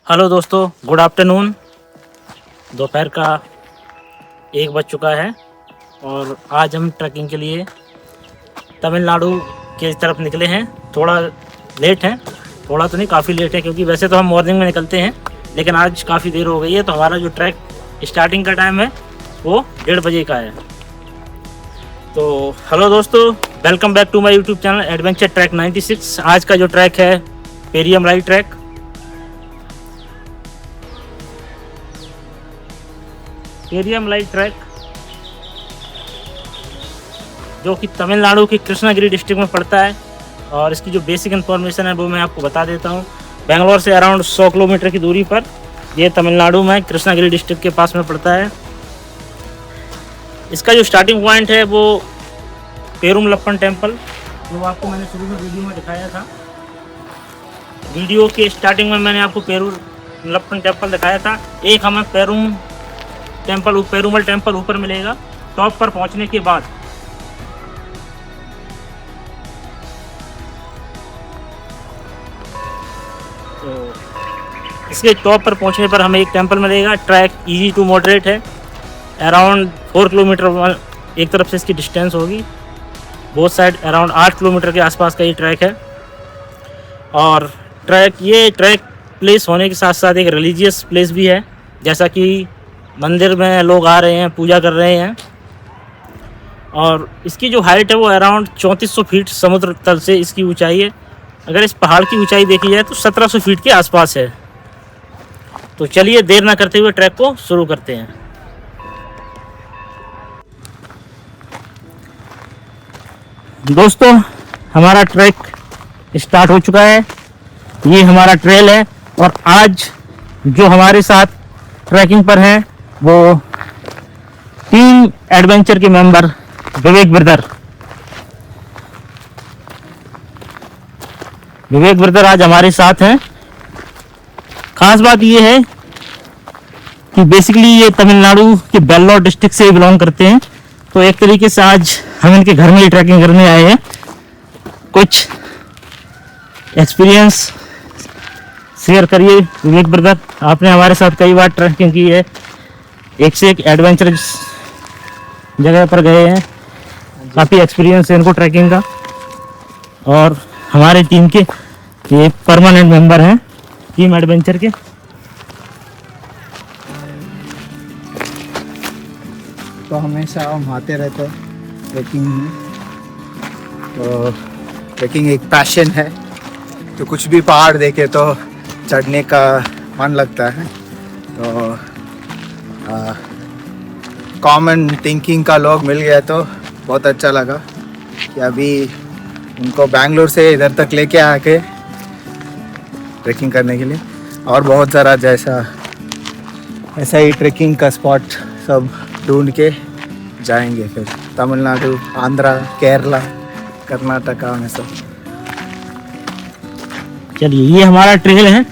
Hello दोस्तों, good afternoon. दोपहर का 1 बज चुका है और आज हम ट्रैकिंग के लिए तमिलनाडु के तरफ निकले हैं। थोड़ा लेट है, थोड़ा तो नहीं काफ़ी लेट है, क्योंकि वैसे तो हम मॉर्निंग में निकलते हैं, लेकिन आज काफ़ी देर हो गई है। तो हमारा जो ट्रैक स्टार्टिंग का टाइम है वो 1:30 बजे का है। तो हेलो दोस्तों, welcome back to my YouTube channel adventure track 96। आज का जो ट्रैक है Periyam ride track. Periyam light track जो कि तमिलनाडु की कृष्णागिरी डिस्ट्रिक्ट में पड़ता है। और इसकी जो बेसिक इन्फॉर्मेशन है वो मैं आपको बता देता हूँ। बेंगलोर से अराउंड 100 किलोमीटर की दूरी पर ये तमिलनाडु में कृष्णागिरी डिस्ट्रिक्ट के पास में पड़ता है। इसका जो स्टार्टिंग पॉइंट है वो पेरुमलप्पन टेम्पल, जो आपको मैंने शुरू में वीडियो में दिखाया था। वीडियो के स्टार्टिंग में मैंने आपको पेरुमलप्पन टेम्पल दिखाया था। एक हमें पेरुमल टेम्पल ऊपर मिलेगा टॉप पर पहुंचने के बाद। तो इसके टॉप पर पहुंचने पर हमें एक टेम्पल मिलेगा। ट्रैक इजी टू मॉडरेट है, अराउंड 4 किलोमीटर एक तरफ से इसकी डिस्टेंस होगी। बोथ साइड अराउंड 8 किलोमीटर के आसपास का ये ट्रैक है। और ये ट्रैक प्लेस होने के साथ साथ एक रिलीजियस प्लेस भी है, जैसा कि मंदिर में लोग आ रहे हैं, पूजा कर रहे हैं। और इसकी जो हाइट है वो अराउंड 3400 फीट समुद्र तल से इसकी ऊंचाई है। अगर इस पहाड़ की ऊंचाई देखी जाए तो 1700 फीट के आसपास है। तो चलिए देर ना करते हुए ट्रैक को शुरू करते हैं। दोस्तों, हमारा ट्रैक स्टार्ट हो चुका है। ये हमारा ट्रेल है और आज जो हमारे साथ ट्रैकिंग पर हैं वो टीम एडवेंचर के मेंबर विवेक ब्रदर आज हमारे साथ हैं। खास बात ये है कि बेसिकली ये तमिलनाडु के वेल्लोर डिस्ट्रिक्ट से बिलोंग करते हैं। तो एक तरीके से आज हम इनके घर में ही ट्रैकिंग करने आए हैं। कुछ एक्सपीरियंस शेयर करिए विवेक ब्रदर। आपने हमारे साथ कई बार ट्रैकिंग की है, एक से एक एडवेंचरस जगह पर गए हैं, काफ़ी एक्सपीरियंस है इनको ट्रैकिंग का। और हमारे टीम के ये परमानेंट मेंबर हैं टीम एडवेंचर के। तो हमेशा हम आते रहते हैं ट्रैकिंग में। तो ट्रैकिंग एक पैशन है, तो कुछ भी पहाड़ देखे तो चढ़ने का मन लगता है। तो कॉमन थिंकिंग का लोग मिल गया तो बहुत अच्छा लगा कि अभी उनको बैंगलोर से इधर तक लेके आके ट्रैकिंग करने के लिए। और बहुत सारा ऐसा ही ट्रैकिंग का स्पॉट सब ढूंढ के जाएंगे फिर तमिलनाडु, आंध्रा, केरला, कर्नाटका में सब। चलिए, ये हमारा ट्रेल है।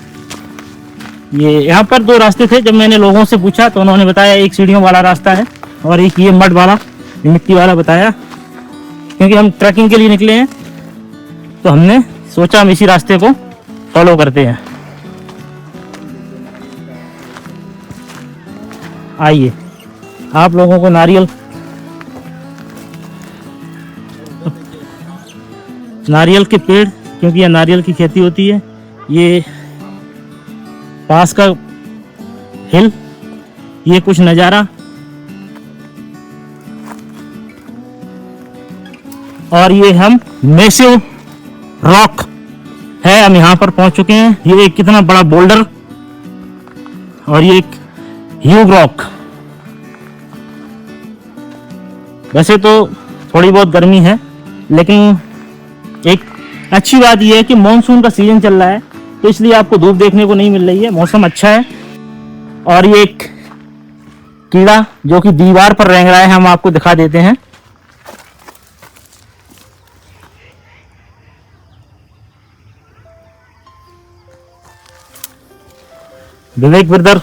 ये यहाँ पर 2 रास्ते थे। जब मैंने लोगों से पूछा तो उन्होंने बताया एक सीढ़ियों वाला रास्ता है और एक ये मड वाला, मिट्टी वाला बताया। क्योंकि हम ट्रैकिंग के लिए निकले हैं तो हमने सोचा हम इसी रास्ते को फॉलो करते हैं। आइए, आप लोगों को नारियल के पेड़, क्योंकि यह नारियल की खेती होती है। ये पास का हिल, ये कुछ नज़ारा। और ये हम मैसिव रॉक है, हम यहाँ पर पहुंच चुके हैं। ये एक कितना बड़ा बोल्डर और ये एक ह्यूग रॉक। वैसे तो थोड़ी बहुत गर्मी है, लेकिन एक अच्छी बात यह है कि मॉनसून का सीजन चल रहा है, तो इसलिए आपको धूप देखने को नहीं मिल रही है। मौसम अच्छा है। और ये एक कीड़ा जो कि दीवार पर रेंग रहा है, हम आपको दिखा देते हैं। विवेक ब्रदर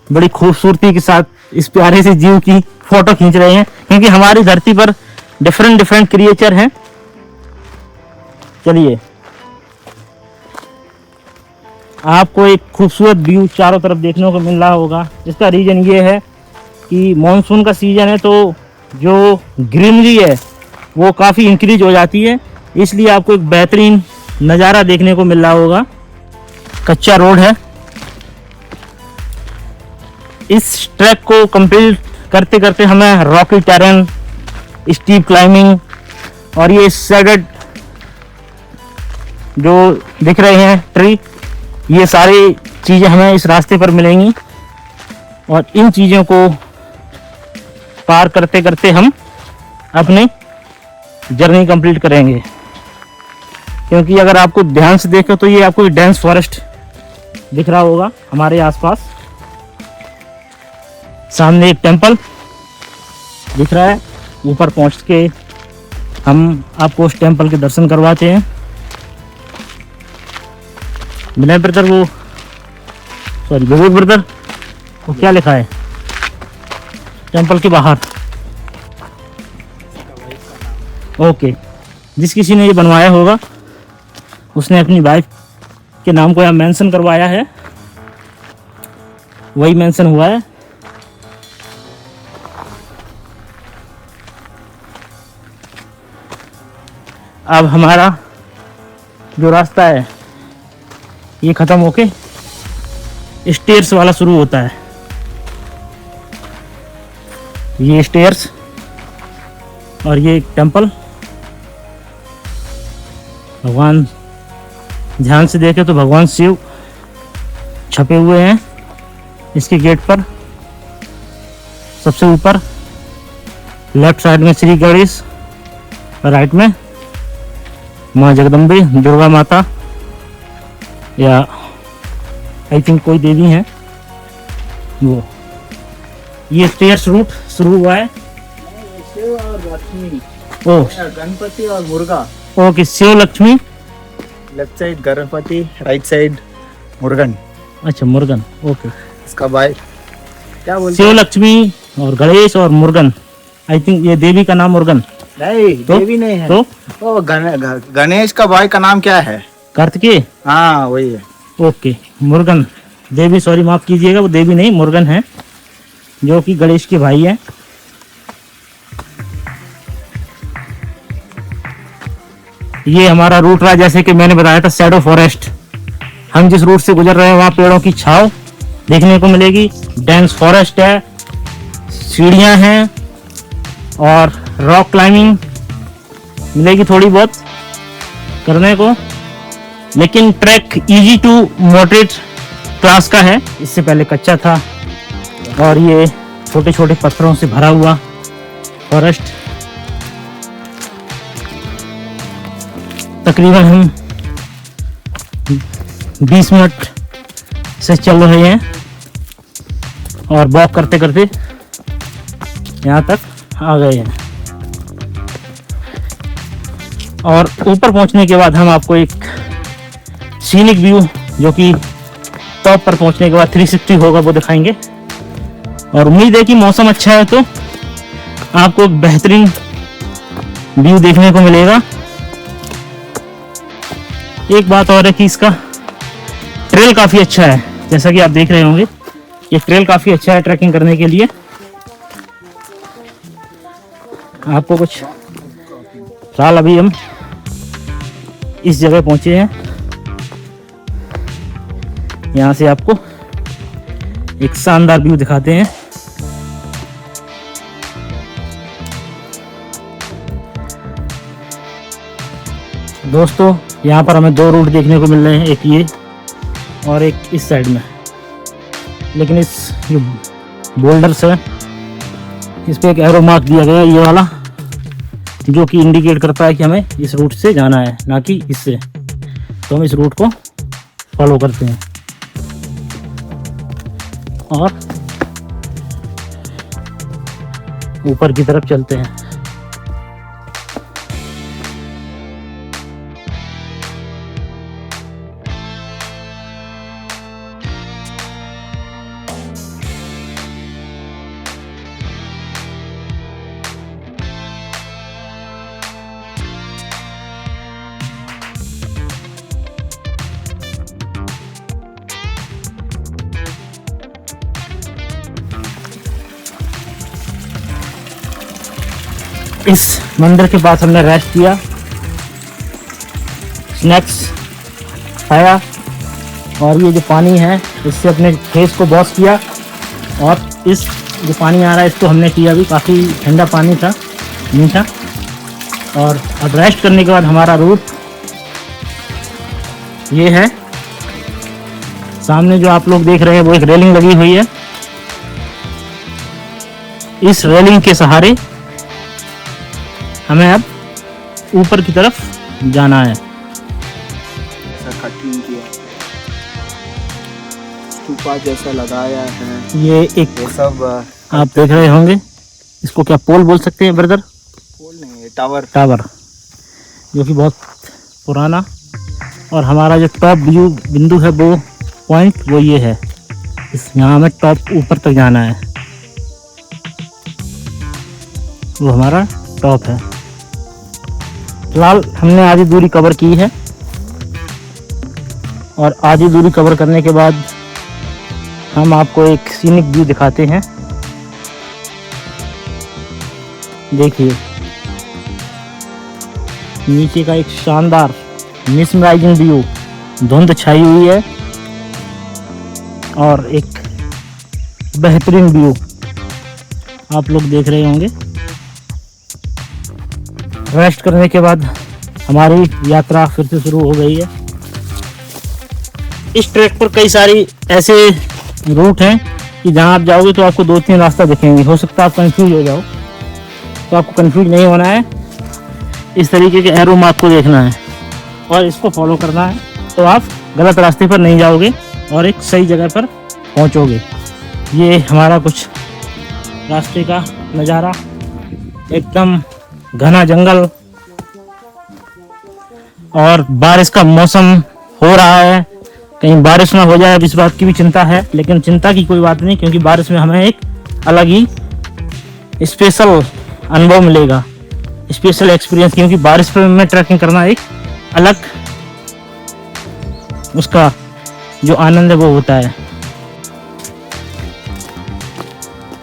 बड़ी खूबसूरती के साथ इस प्यारे से जीव की फोटो खींच रहे हैं, क्योंकि हमारी धरती पर डिफरेंट क्रिएचर हैं। चलिए, आपको एक खूबसूरत व्यू चारों तरफ देखने को मिल रहा होगा। इसका रीज़न ये है कि मॉनसून का सीज़न है, तो जो ग्रीनरी है वो काफ़ी इंक्रीज हो जाती है, इसलिए आपको एक बेहतरीन नज़ारा देखने को मिल रहा होगा। कच्चा रोड है। इस ट्रैक को कंप्लीट करते करते हमें रॉकी टेरेन, स्टीप क्लाइंबिंग और ये शेडेड जो दिख रहे हैं ट्री, ये सारी चीज़ें हमें इस रास्ते पर मिलेंगी और इन चीज़ों को पार करते करते हम अपनी जर्नी कंप्लीट करेंगे। क्योंकि अगर आपको ध्यान से देखो तो ये आपको डेंस फॉरेस्ट दिख रहा होगा हमारे आसपास। सामने एक टेंपल दिख रहा है। ऊपर पहुंच के हम आपको उस टेंपल के दर्शन करवाते हैं। विनय ब्रदर, वो सॉरी विवेक ब्रदर, वो क्या लिखा है टेंपल के बाहर? ओके, जिस किसी ने ये बनवाया होगा उसने अपनी वाइफ के नाम को यहाँ मेंशन करवाया है, वही मेंशन हुआ है। अब हमारा जो रास्ता है ये ख़त्म होके स्टेयर्स वाला शुरू होता है। ये स्टेयर्स और ये एक टेंपल। भगवान, ध्यान से देखें तो भगवान शिव छपे हुए हैं इसके गेट पर। सबसे ऊपर लेफ्ट साइड में श्री गणेश, राइट में माँ जगदम्बे, दुर्गा माता या आई थिंक कोई देवी हैं वो। ये स्टेयर्स रूट शुरू हुआ है। शिव और लक्ष्मी, ओह गणपति और मुर्गा। Okay, Shiv Lakshmi, left side Ganapati, right side Murugan. अच्छा मुर्गन, ओके। इसका भाई क्या बोलते शिव लक्ष्मी और गणेश और मुर्गन, आई थिंक ये देवी का नाम मुर्गन। नहीं, तो? देवी नहीं है। तो ओ गणेश का भाई का नाम क्या है? कार्तिकेय, हाँ वही है। ओके। मुर्गन देवी, सॉरी माफ कीजिएगा, वो देवी नहीं मुर्गन है जो कि गणेश के भाई हैं। ये हमारा रूट रहा, जैसे कि मैंने बताया था, शैडो फॉरेस्ट। हम जिस रूट से गुजर रहे हैं वहाँ पेड़ों की छाव देखने को मिलेगी। डेंस फॉरेस्ट है, सीढ़ियाँ हैं और रॉक क्लाइंबिंग मिलेगी थोड़ी बहुत करने को। लेकिन track easy to moderate class का है, इससे पहले कच्चा था और ये छोटे छोटे पत्थरों से भरा हुआ फॉरेस्ट। तकरीबन हम 20 मिनट से चल रहे हैं और वॉक करते करते यहाँ तक आ गए हैं। और ऊपर पहुंचने के बाद हम आपको एक सीनिक व्यू, जो कि टॉप पर पहुंचने के बाद 360 होगा, वो दिखाएंगे। और उम्मीद है कि मौसम अच्छा है तो आपको एक बेहतरीन व्यू देखने को मिलेगा। एक बात और है कि इसका ट्रेल काफ़ी अच्छा है, जैसा कि आप देख रहे होंगे। ये ट्रेल काफ़ी अच्छा है ट्रैकिंग करने के लिए। आपको कुछ साल अभी हम इस जगह पहुंचे हैं, यहाँ से आपको एक शानदार व्यू दिखाते हैं। दोस्तों, यहाँ पर हमें दो रूट देखने को मिल रहे हैं, एक ये और एक इस साइड में। लेकिन इस जो बोल्डर्स है इस पे एक एरो मार्क दिया गया है, ये वाला, जो कि इंडिकेट करता है कि हमें इस रूट से जाना है, ना कि इससे। तो हम इस रूट को फॉलो करते हैं और ऊपर की तरफ चलते हैं। इस मंदिर के पास हमने रेस्ट किया, स्नैक्स खाया और ये जो पानी है इससे अपने फेस को वॉश किया। और इस जो पानी आ रहा है इसको हमने किया भी, काफ़ी ठंडा पानी था, मीठा। और अब रेस्ट करने के बाद हमारा रूट ये है। सामने जो आप लोग देख रहे हैं वो एक रेलिंग लगी हुई है। इस रेलिंग के सहारे हमें अब ऊपर की तरफ जाना है। ऐसा कटिंग किया, स्तूपा जैसा लगाया है। ये एक ये सब आप देख रहे होंगे, इसको क्या पोल बोल सकते हैं ब्रदर? पोल नहीं है, टावर। टावर, जो कि बहुत पुराना। और हमारा जो टॉप व्यू बिंदु है वो पॉइंट वो ये है। इस यहाँ हमें टॉप ऊपर तक जाना है, वो हमारा टॉप है। फिलहाल हमने आधी दूरी कवर की है और आधी दूरी कवर करने के बाद हम आपको एक सीनिक व्यू दिखाते हैं। देखिए नीचे का एक शानदार मिसमराइजिंग व्यू, धुंध छाई हुई है और एक बेहतरीन व्यू आप लोग देख रहे होंगे। रेस्ट करने के बाद हमारी यात्रा फिर से शुरू हो गई है। इस ट्रैक पर कई सारी ऐसे रूट हैं कि जहां आप जाओगे तो आपको 2-3 रास्ता दिखेंगे। हो सकता है आप कंफ्यूज हो जाओ, तो आपको कंफ्यूज नहीं होना है। इस तरीके के एरो मार्क को देखना है और इसको फॉलो करना है, तो आप गलत रास्ते पर नहीं जाओगे और एक सही जगह पर पहुंचोगे। ये हमारा कुछ रास्ते का नज़ारा, एकदम घना जंगल और बारिश का मौसम हो रहा है। कहीं बारिश ना हो जाए अब इस बात की भी चिंता है, लेकिन चिंता की कोई बात नहीं, क्योंकि बारिश में हमें एक अलग ही स्पेशल अनुभव मिलेगा, स्पेशल एक्सपीरियंस। क्योंकि बारिश में ट्रैकिंग करना एक अलग उसका जो आनंद है वो होता है।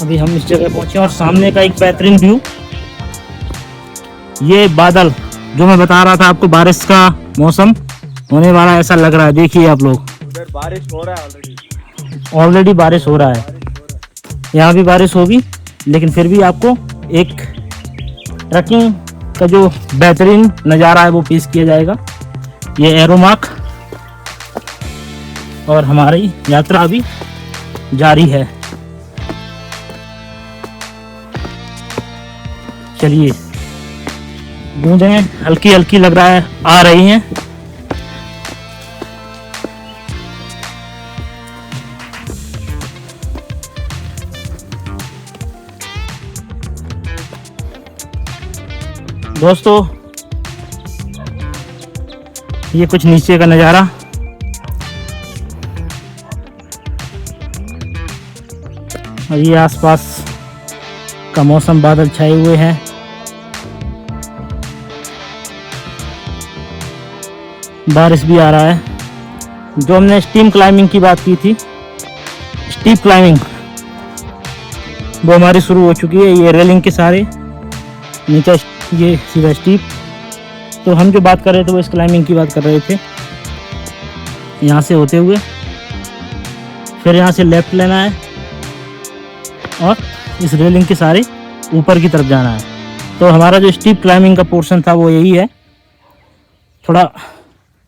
अभी हम इस जगह पहुंचे और सामने का एक बेहतरीन व्यू, ये बादल जो मैं बता रहा था आपको, बारिश का मौसम होने वाला ऐसा लग रहा है। देखिए आप लोग, उधर बारिश हो रहा है, ऑलरेडी बारिश हो रहा है। यहाँ भी बारिश होगी, लेकिन फिर भी आपको एक ट्रैकिंग का जो बेहतरीन नज़ारा है वो पेश किया जाएगा। ये एरो मार्क और हमारी यात्रा अभी जारी है। चलिए, बूंदें हल्की हल्की लग रहा है आ रही हैं। दोस्तों ये कुछ नीचे का नज़ारा, और ये आसपास का मौसम, बादल छाए हुए हैं। बारिश भी आ रहा है। जो हमने स्टीम क्लाइंबिंग की बात की थी, स्टीप क्लाइंबिंग, वो हमारी शुरू हो चुकी है। ये रेलिंग के सारे नीचे ये सीधा स्टीप। तो हम जो बात कर रहे थे वो इस क्लाइंबिंग की बात कर रहे थे। यहाँ से होते हुए फिर यहाँ से लेफ्ट लेना है और इस रेलिंग के सारे ऊपर की तरफ जाना है। तो हमारा जो स्टीप क्लाइंबिंग का पोर्शन था वो यही है। थोड़ा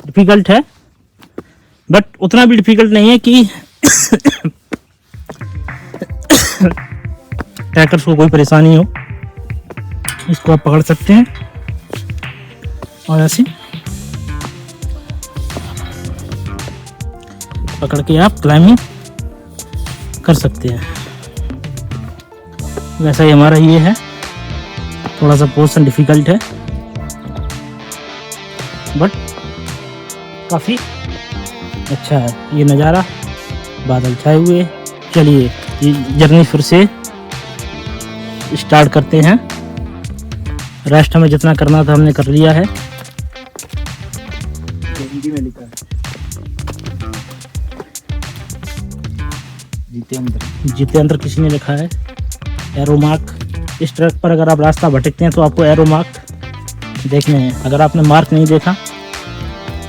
डिफ़िकल्ट है, बट उतना भी डिफ़िकल्ट नहीं है कि ट्रैकर्स को कोई परेशानी हो। इसको आप पकड़ सकते हैं और ऐसे पकड़ के आप क्लाइंबिंग कर सकते हैं। वैसा ही हमारा ये है, थोड़ा सा पोर्शन डिफ़िकल्ट है बट काफ़ी अच्छा है। ये नज़ारा, बादल छाए हुए। चलिए ये जर्नी फिर से स्टार्ट करते हैं। रेस्ट हमें जितना करना था हमने कर लिया है। हिंदी में लिखा है जितेंद्र। जितेंद्र किसी ने लिखा है। एरो मार्क इस ट्रैक पर अगर आप रास्ता भटकते हैं तो आपको एरो मार्क देखने हैं। अगर आपने मार्क नहीं देखा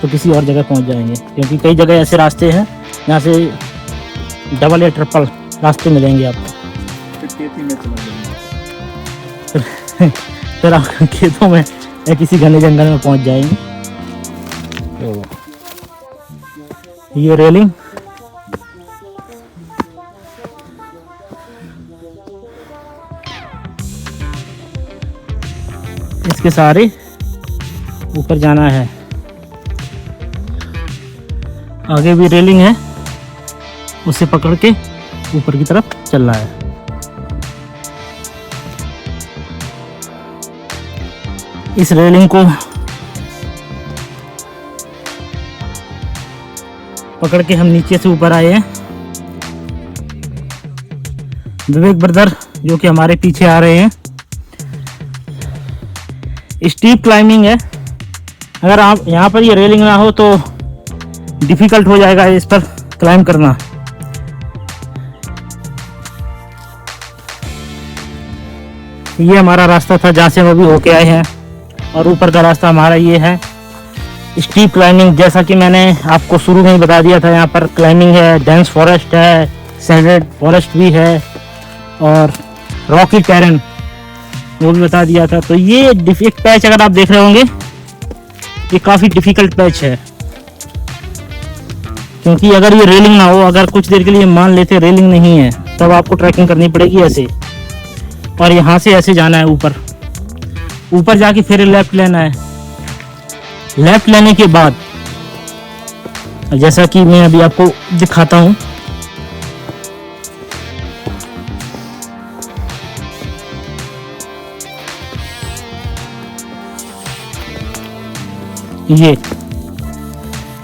तो किसी और जगह पहुंच जाएंगे, क्योंकि कई जगह ऐसे रास्ते हैं जहाँ से डबल या ट्रिपल रास्ते मिलेंगे आपको। फिर आप खेतों में या किसी घने जंगल में पहुंच जाएंगे। तो ये रेलिंग इसके सहारे ऊपर जाना है। आगे भी रेलिंग है, उसे पकड़ के ऊपर की तरफ चलना है। इस रेलिंग को पकड़ के हम नीचे से ऊपर आए हैं। विवेक ब्रदर जो कि हमारे पीछे आ रहे हैं। स्टीप क्लाइंबिंग है, अगर आप यहाँ पर ये रेलिंग ना हो तो डिफिकल्ट हो जाएगा इस पर क्लाइंब करना। ये हमारा रास्ता था जहाँ से हम अभी होके आए हैं, और ऊपर का रास्ता हमारा ये है। स्टीप क्लाइंबिंग, जैसा कि मैंने आपको शुरू में ही बता दिया था, यहाँ पर क्लाइंबिंग है, डेंस फॉरेस्ट है, सैंडेड फॉरेस्ट भी है और रॉकी टेरेन वो भी बता दिया था। तो ये एक पैच अगर आप देख रहे होंगे, ये काफ़ी डिफिकल्ट पैच है, क्योंकि अगर ये रेलिंग ना हो, अगर कुछ देर के लिए मान लेते रेलिंग नहीं है, तब आपको ट्रैकिंग करनी पड़ेगी ऐसे, और यहाँ से ऐसे जाना है ऊपर। ऊपर जाके फिर लेफ्ट लेना है। लेफ्ट लेने के बाद जैसा कि मैं अभी आपको दिखाता हूँ,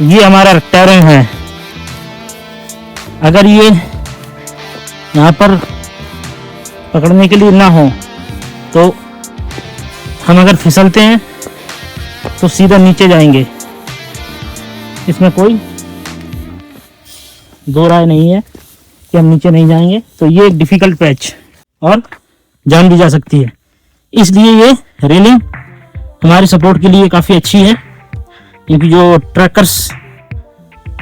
ये हमारा टेरेन है। अगर ये यहाँ पर पकड़ने के लिए ना हो तो हम अगर फिसलते हैं तो सीधा नीचे जाएंगे, इसमें कोई दो राय नहीं है कि हम नीचे नहीं जाएंगे। तो ये एक डिफिकल्ट पैच और जान भी जा सकती है, इसलिए ये रेलिंग हमारे सपोर्ट के लिए काफ़ी अच्छी है, क्योंकि जो ट्रैकर्स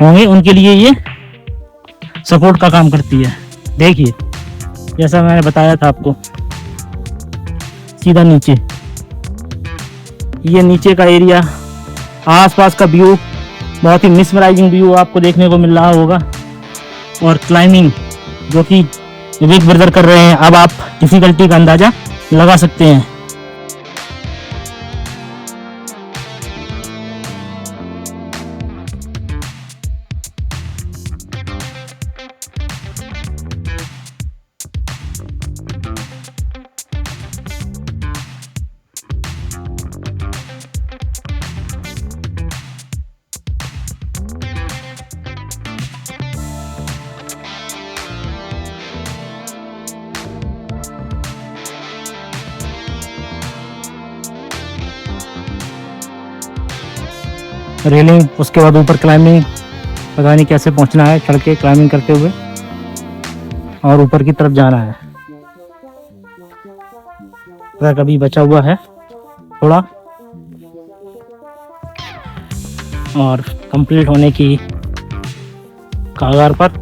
होंगे उनके लिए ये सपोर्ट का काम करती है। देखिए जैसा मैंने बताया था आपको, सीधा नीचे, ये नीचे का एरिया, आसपास का व्यू बहुत ही मिसमराइजिंग व्यू आपको देखने को मिल रहा होगा। और क्लाइंबिंग जो कि विवेक ब्रदर कर रहे हैं, अब आप डिफिकल्टी का अंदाजा लगा सकते हैं। रेलिंग, उसके बाद ऊपर क्लाइंबिंग, पता नहीं कैसे पहुंचना है, चढ़ के क्लाइंबिंग करते हुए और ऊपर की तरफ जाना है। ट्रैक अभी बचा हुआ है थोड़ा और कंप्लीट होने की कगार पर।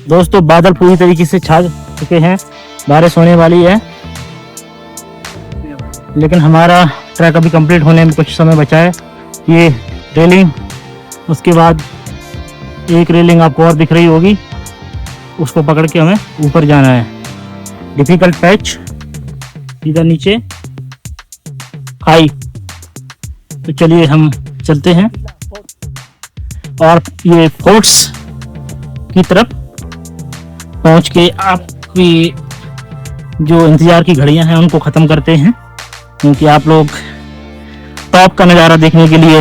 दोस्तों बादल पूरी तरीके से छा चुके हैं, बारिश होने वाली है, लेकिन हमारा ट्रैक अभी कंप्लीट होने में कुछ समय बचा है। ये रेलिंग, उसके बाद एक रेलिंग आपको और दिख रही होगी, उसको पकड़ के हमें ऊपर जाना है। डिफिकल्ट पैच, सीधा नीचे खाई। तो चलिए हम चलते हैं और ये फोर्ट्स की तरफ पहुंच के आपकी जो इंतजार की घड़ियां हैं उनको ख़त्म करते हैं, क्योंकि आप लोग टॉप का नज़ारा देखने के लिए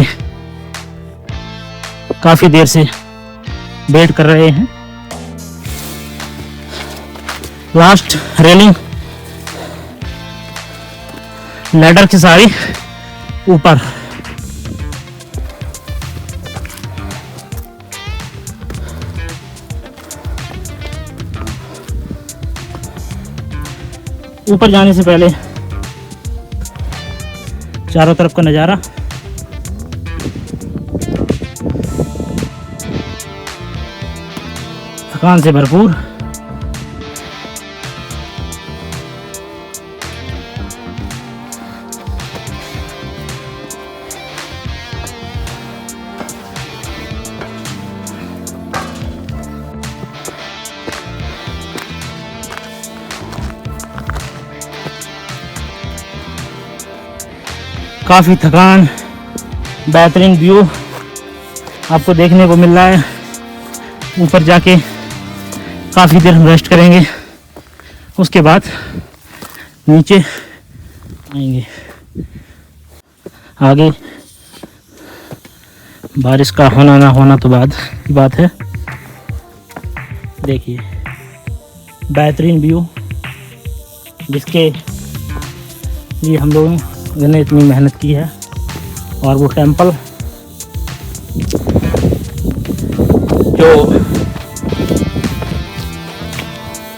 काफ़ी देर से वेट कर रहे हैं। लास्ट रेलिंग लैडर के सारी ऊपर। ऊपर जाने से पहले चारों तरफ का नज़ारा, थकान से भरपूर। काफ़ी थकान, बेहतरीन व्यू आपको देखने को मिल रहा है। ऊपर जाके काफ़ी देर हम रेस्ट करेंगे, उसके बाद नीचे आएंगे। आगे बारिश का होना ना होना तो बाद की बात है। देखिए बेहतरीन व्यू, जिसके लिए हम लोगों ने इतनी मेहनत की है। और वो टेंपल जो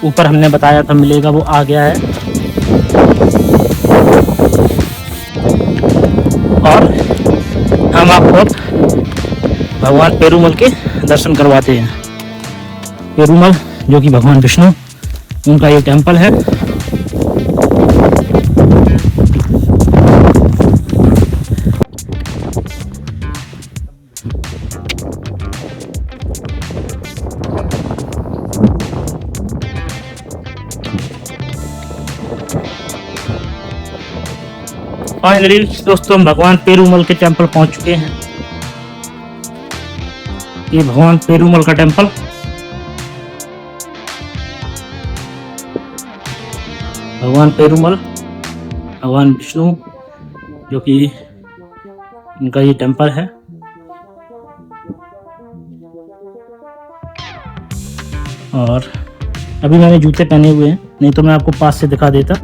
ऊपर हमने बताया था मिलेगा, वो आ गया है। और हम आपको भगवान पेरूमल के दर्शन करवाते हैं। पेरूमल जो कि भगवान विष्णु, उनका ये टेंपल है। फाइनली दोस्तों, हम भगवान पेरूमल के टेंपल पहुंच चुके हैं। ये भगवान पेरूमल का टेंपल, भगवान पेरूमल, भगवान विष्णु जो कि इनका ये टेंपल है। और अभी मैंने जूते पहने हुए हैं, नहीं तो मैं आपको पास से दिखा देता।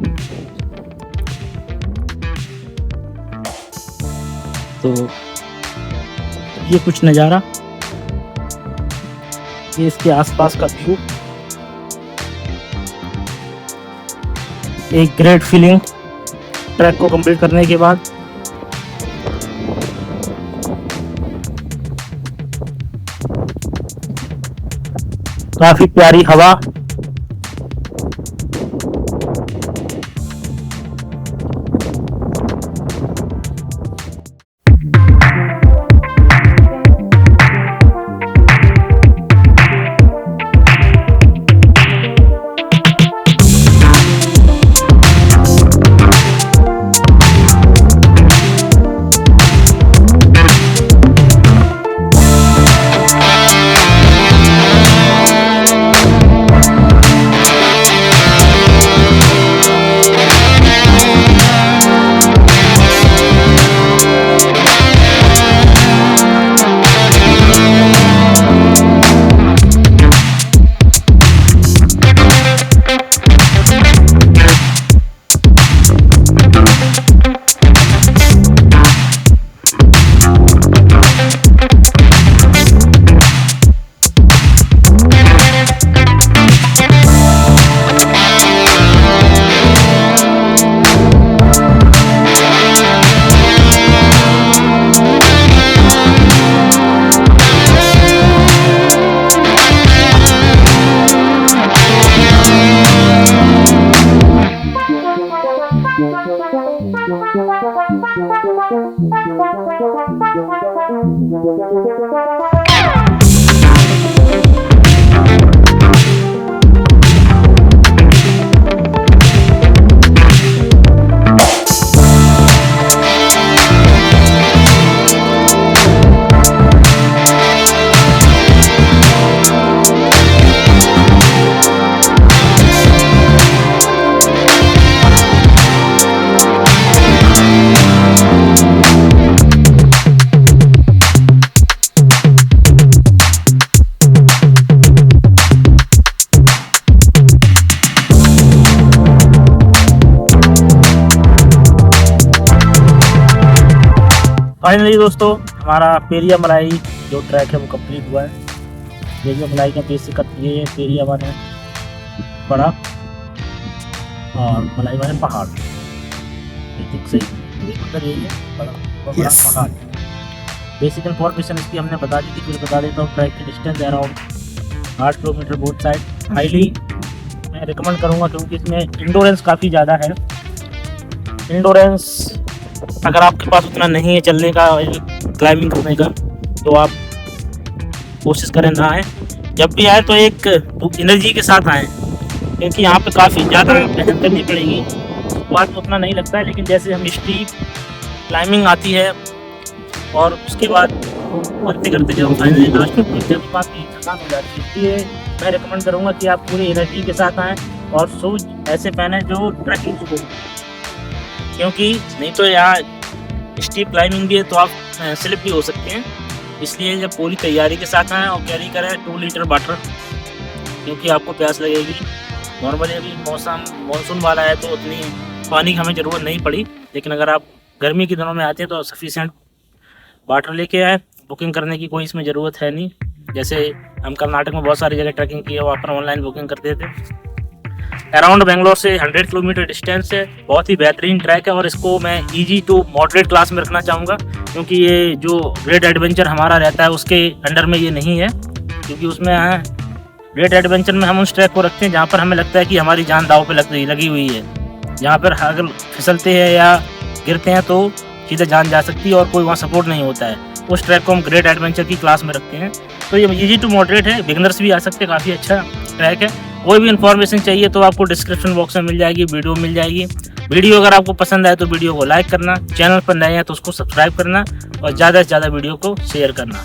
तो ये कुछ नज़ारा, ये इसके आसपास का व्यू, एक ग्रेट फीलिंग ट्रैक को कंप्लीट करने के बाद। काफी प्यारी हवा, फाइनली दोस्तों, हमारा पेरिया मलाई जो ट्रैक है वो कंप्लीट हुआ है। पेरिया मलाई का बेसिक ये पेरिया वन है बड़ा, और मलाई वाले पहाड़, ठीक सही मतलब यही है बड़ा Yes. पहाड़। बेसिक इन्फॉर्मेशन इसकी हमने बता दी थी, फिर बता देता हूँ। ट्रैक की distance around 8 kilometre both side. Highly मैं रिकमेंड करूँगा क्योंकि इसमें इंडोरेंस काफ़ी ज़्यादा है। इंडोरेंस अगर आपके पास उतना नहीं है चलने का, क्लाइंबिंग करने का, तो आप कोशिश करें ना आए। जब भी आए तो एक एनर्जी के साथ आएँ, क्योंकि यहाँ पे काफ़ी ज़्यादा मेहनत करनी पड़ेगी। बात तो उतना नहीं लगता है, लेकिन जैसे हम स्टीप क्लाइंबिंग आती है और उसके बाद करते करते जब फाइनली लास्ट में पहुंचते हैं तो काफ़ी थकान हो जाती है। इसलिए मैं रिकमेंड करूँगा कि आप पूरी एनर्जी के साथ आएँ और शूज ऐसे पहने जो ट्रैकिंग को, क्योंकि नहीं तो यहाँ स्टीप क्लाइंबिंग भी है तो आप स्लिप भी हो सकते हैं। इसलिए जब पूरी तैयारी के साथ आएँ और कैरी करें 2 लीटर वाटर, क्योंकि आपको प्यास लगेगी। नॉर्मली अभी मौसम मानसून वाला है तो उतनी पानी की हमें ज़रूरत नहीं पड़ी, लेकिन अगर आप गर्मी के दिनों में आते हैं तो सफिशिएंट वाटर लेके आए। बुकिंग करने की कोई इसमें ज़रूरत है नहीं। जैसे हम कर्नाटक में बहुत सारी जगह ट्रैकिंग की है, वहाँ पर ऑनलाइन बुकिंग करते थे। अराउंड बेंगलोर से 100 किलोमीटर डिस्टेंस है। बहुत ही बेहतरीन ट्रैक है और इसको मैं ईजी टू मॉडरेट क्लास में रखना चाहूँगा, क्योंकि ये जो ग्रेट एडवेंचर हमारा रहता है उसके अंडर में ये नहीं है। क्योंकि उसमें ग्रेट एडवेंचर में हम उस ट्रैक को रखते हैं जहाँ पर हमें लगता है कि हमारी जान दाव पे लगी हुई है। जहाँ पर अगर फिसलते हैं या गिरते हैं तो सीधे जान जा सकती है और कोई वहाँ सपोर्ट नहीं होता है। उस ट्रैक को हम ग्रेट एडवेंचर की क्लास में रखते हैं। तो ये ईजी टू मॉडरेट है, बिगनर्स भी आ सकते हैं, काफ़ी अच्छा ट्रैक है। कोई भी इन्फॉर्मेशन चाहिए तो आपको डिस्क्रिप्शन बॉक्स में मिल जाएगी, वीडियो मिल जाएगी। वीडियो अगर आपको पसंद आए तो वीडियो को लाइक करना, चैनल पर नए हैं तो उसको सब्सक्राइब करना और ज़्यादा से ज़्यादा वीडियो को शेयर करना।